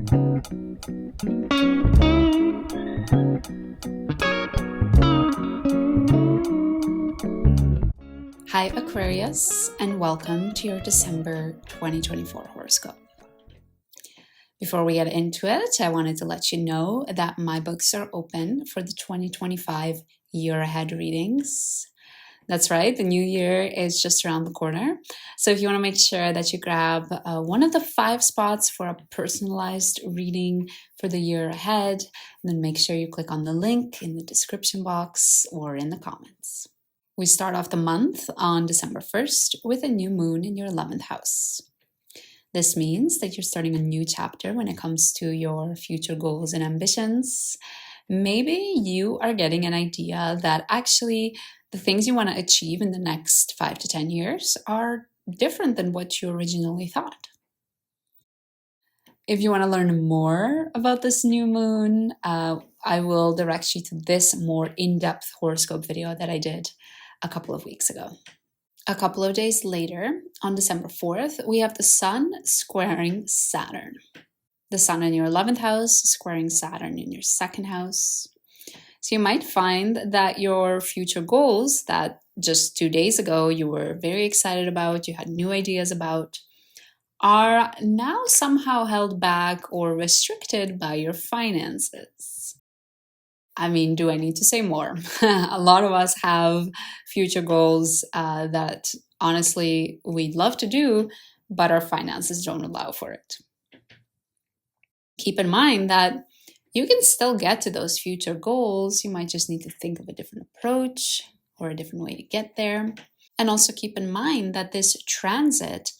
Hi Aquarius, and welcome to your December 2024 horoscope. Before we get into it, I wanted to let you know that my books are open for the 2025 year ahead readings. That's right, the new year is just around the corner. So if you want to make sure that you grab one of the 5 spots for a personalized reading for the year ahead, then make sure you click on the link in the description box or in the comments. We start off the month on December 1st with a new moon in your 11th house. This means that you're starting a new chapter when it comes to your future goals and ambitions. Maybe you are getting an idea that actually the things you want to achieve in the next 5 to 10 years are different than what you originally thought. If you want to learn more about this new moon, I will direct you to this more in-depth horoscope video that I did a couple of weeks ago. A couple of days later, on December 4th, we have the Sun squaring Saturn. The Sun in your 11th house squaring Saturn in your 2nd house. So you might find that your future goals that just 2 days ago you were very excited about, you had new ideas about, are now somehow held back or restricted by your finances. I mean, do I need to say more? A lot of us have future goals that honestly we'd love to do, but our finances don't allow for it. Keep in mind that you can still get to those future goals. You might just need to think of a different approach or a different way to get there. And also keep in mind that this transit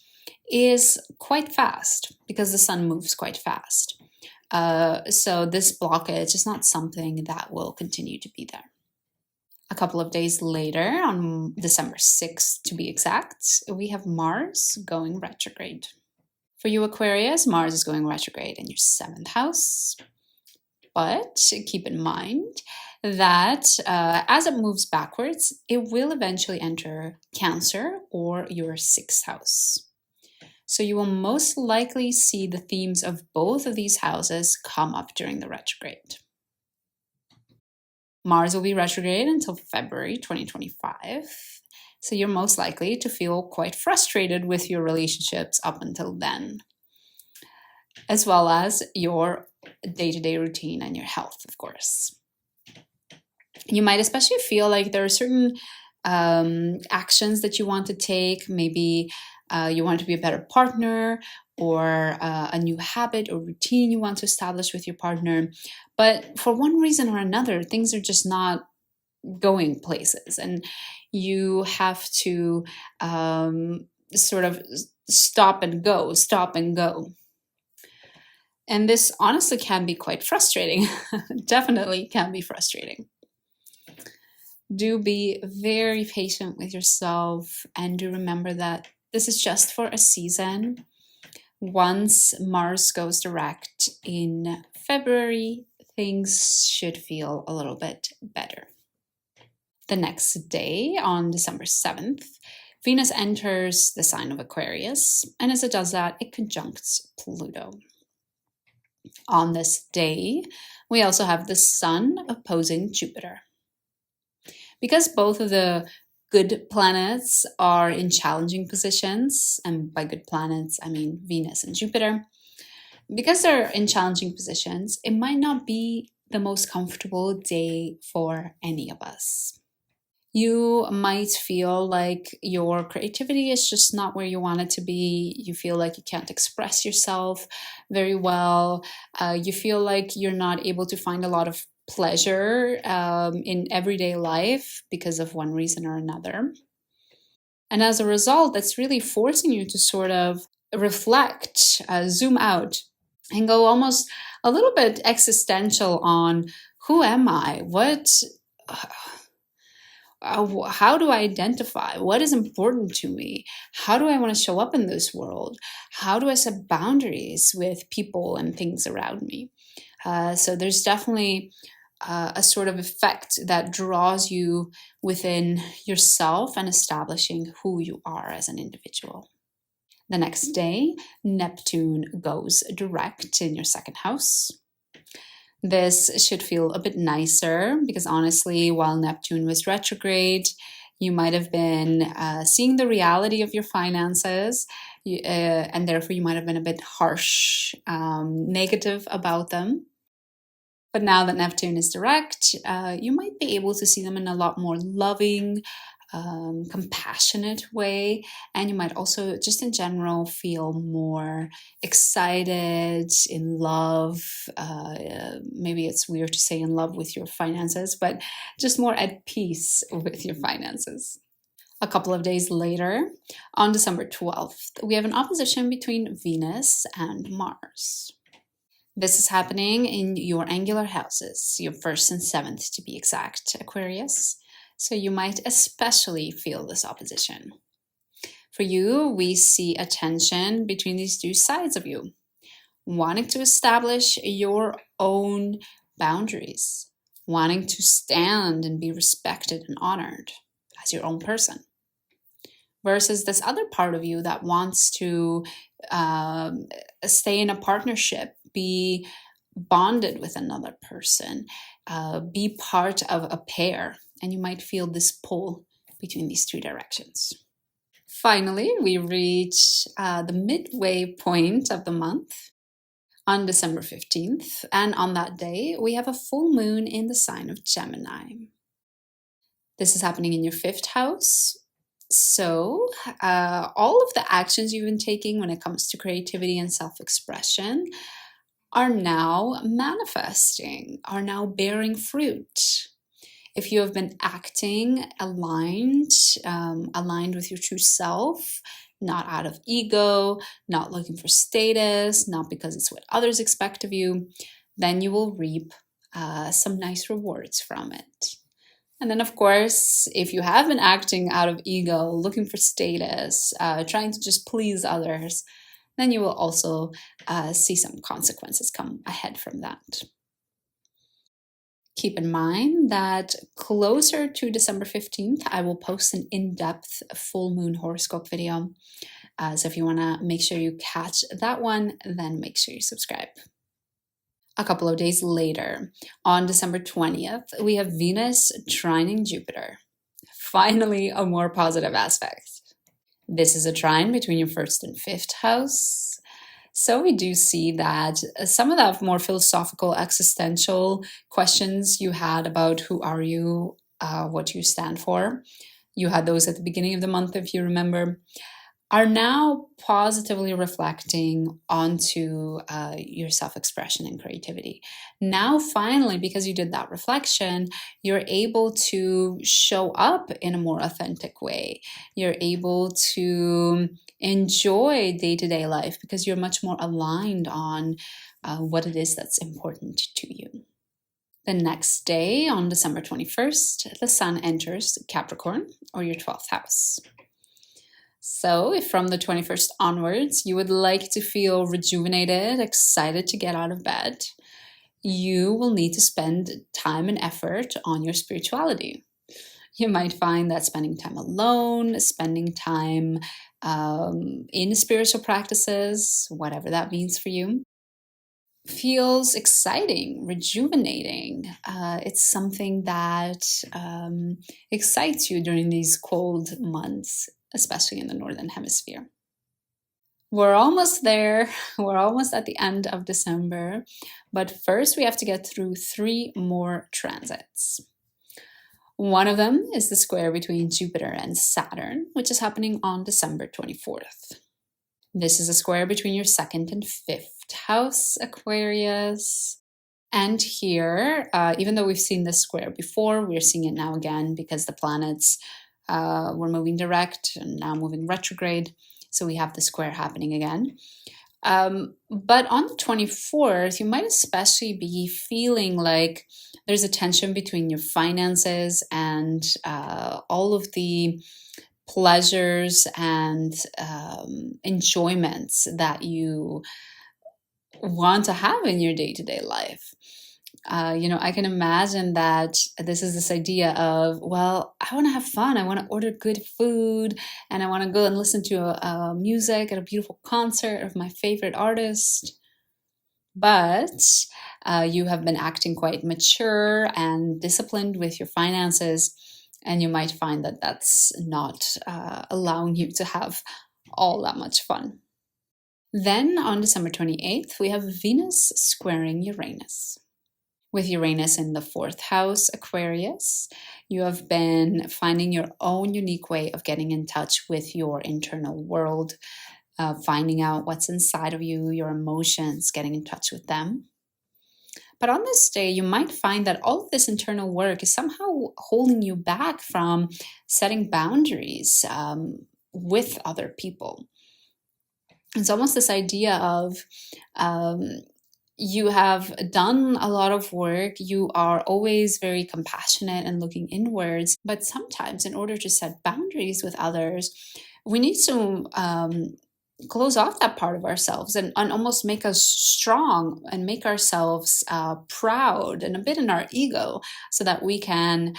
is quite fast because the Sun moves quite fast. So this blockage is not something that will continue to be there. A couple of days later, on December 6th to be exact, we have Mars going retrograde. For you Aquarius, Mars is going retrograde in your 7th house. But keep in mind that as it moves backwards, it will eventually enter Cancer or your 6th house. So you will most likely see the themes of both of these houses come up during the retrograde. Mars will be retrograde until February 2025. So you're most likely to feel quite frustrated with your relationships up until then, as well as your day-to-day routine and your health, of course. You might especially feel like there are certain actions that you want to take. Maybe you want to be a better partner, or a new habit or routine you want to establish with your partner. But for one reason or another, things are just not going places. And you have to sort of stop and go. And this honestly can be quite frustrating. Definitely can be frustrating. Do be very patient with yourself, and do remember that this is just for a season. Once Mars goes direct in February, things should feel a little bit better. The next day, on December 7th, Venus enters the sign of Aquarius, and as it does that, it conjuncts Pluto. On this day, we also have the Sun opposing Jupiter. Because both of the good planets are in challenging positions, and by good planets, I mean Venus and Jupiter, because they're in challenging positions, it might not be the most comfortable day for any of us. You might feel like your creativity is just not where you want it to be. You feel like you can't express yourself very well. You feel like you're not able to find a lot of pleasure in everyday life because of one reason or another. And as a result, that's really forcing you to sort of reflect, zoom out, and go almost a little bit existential on who am I? How do I identify? What is important to me? How do I want to show up in this world? How do I set boundaries with people and things around me? So there's definitely a sort of effect that draws you within yourself and establishing who you are as an individual. The next day, Neptune goes direct in your second house. This should feel a bit nicer because honestly, while Neptune was retrograde, you might have been seeing the reality of your finances, and therefore you might have been a bit harsh, negative about them. But now that Neptune is direct, you might be able to see them in a lot more loving, compassionate way. And you might also, just in general, feel more excited, in love. Maybe it's weird to say in love with your finances, but just more at peace with your finances. A couple of days later, on December 12th, we have an opposition between Venus and Mars. This is happening in your angular houses, your first and seventh to be exact, Aquarius. So you might especially feel this opposition. For you, we see a tension between these two sides of you, wanting to establish your own boundaries, wanting to stand and be respected and honored as your own person, versus this other part of you that wants to stay in a partnership, be bonded with another person, be part of a pair, and you might feel this pull between these two directions. Finally, we reach the midway point of the month on December 15th, and on that day, we have a full moon in the sign of Gemini. This is happening in your fifth house. So, all of the actions you've been taking when it comes to creativity and self-expression are now manifesting, are now bearing fruit. If you have been acting aligned with your true self, not out of ego, not looking for status, not because it's what others expect of you, then you will reap some nice rewards from it. And then, of course, if you have been acting out of ego, looking for status, trying to just please others, then you will also see some consequences come ahead from that. Keep in mind that closer to December 15th, I will post an in-depth full moon horoscope video. So if you want to make sure you catch that one, then make sure you subscribe. A couple of days later, on December 20th, we have Venus trining Jupiter. Finally, a more positive aspect. This is a trine between your first and fifth house. So we do see that some of that more philosophical, existential questions you had about who are you, what you stand for, you had those at the beginning of the month, if you remember, are now positively reflecting onto your self-expression and creativity. Now, finally, because you did that reflection, you're able to show up in a more authentic way. You're able to enjoy day-to-day life because you're much more aligned on what it is that's important to you. The next day, on December 21st, the sun enters Capricorn, or your 12th house. So if from the 21st onwards, you would like to feel rejuvenated, excited to get out of bed, you will need to spend time and effort on your spirituality. You might find that spending time alone, spending time in spiritual practices, whatever that means for you, feels exciting, rejuvenating. It's something that excites you during these cold months, especially in the Northern Hemisphere. We're almost there. We're almost at the end of December. But first, we have to get through 3 more transits. One of them is the square between Jupiter and Saturn, which is happening on December 24th. This is a square between your second and fifth house, Aquarius. And here, even though we've seen this square before, we're seeing it now again because the planets were moving direct and now moving retrograde. So we have the square happening again. But on the 24th, you might especially be feeling like there's a tension between your finances and all of the pleasures and enjoyments that you want to have in your day-to-day life. I can imagine that this is this idea of, well, I want to have fun. I want to order good food and I want to go and listen to music at a beautiful concert of my favorite artist. But you have been acting quite mature and disciplined with your finances, and you might find that that's not allowing you to have all that much fun. Then on December 28th, we have Venus squaring Uranus. With Uranus in the fourth house, Aquarius, you have been finding your own unique way of getting in touch with your internal world, finding out what's inside of you, your emotions, getting in touch with them. But on this day, you might find that all of this internal work is somehow holding you back from setting boundaries with other people. It's almost this idea of you have done a lot of work, you are always very compassionate and looking inwards, but sometimes in order to set boundaries with others, we need to close off that part of ourselves and almost make us strong and make ourselves proud and a bit in our ego so that we can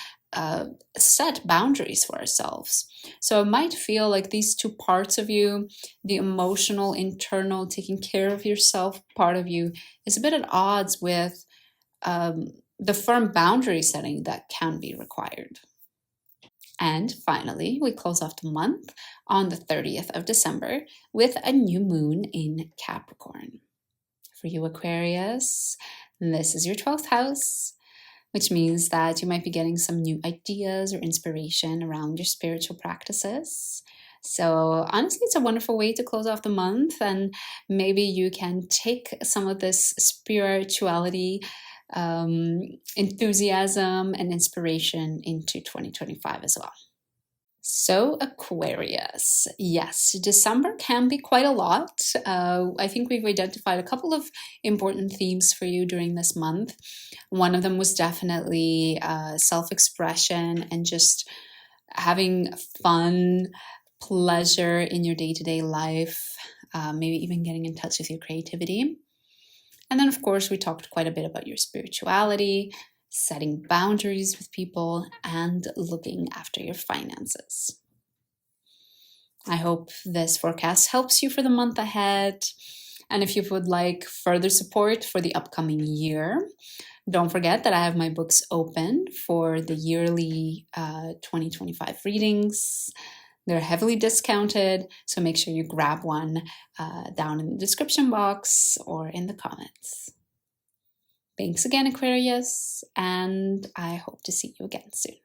set boundaries for ourselves. So it might feel like these two parts of you, the emotional, internal, taking care of yourself part of you, is a bit at odds with the firm boundary setting that can be required. And finally, we close off the month on the 30th of December with a new moon in Capricorn. For you, Aquarius, this is your 12th house, which means that you might be getting some new ideas or inspiration around your spiritual practices. So honestly, it's a wonderful way to close off the month, and maybe you can take some of this spirituality, enthusiasm, and inspiration into 2025 as well. So, Aquarius, yes, December can be quite a lot. I think we've identified a couple of important themes for you during this month. One of them was definitely self-expression and just having fun, pleasure in your day-to-day life, maybe even getting in touch with your creativity. And then, of course, we talked quite a bit about your spirituality, setting boundaries with people, and looking after your finances. I hope this forecast helps you for the month ahead. And if you would like further support for the upcoming year, don't forget that I have my books open for the yearly 2025 readings. They're heavily discounted, so make sure you grab one down in the description box or in the comments. Thanks again, Aquarius, and I hope to see you again soon.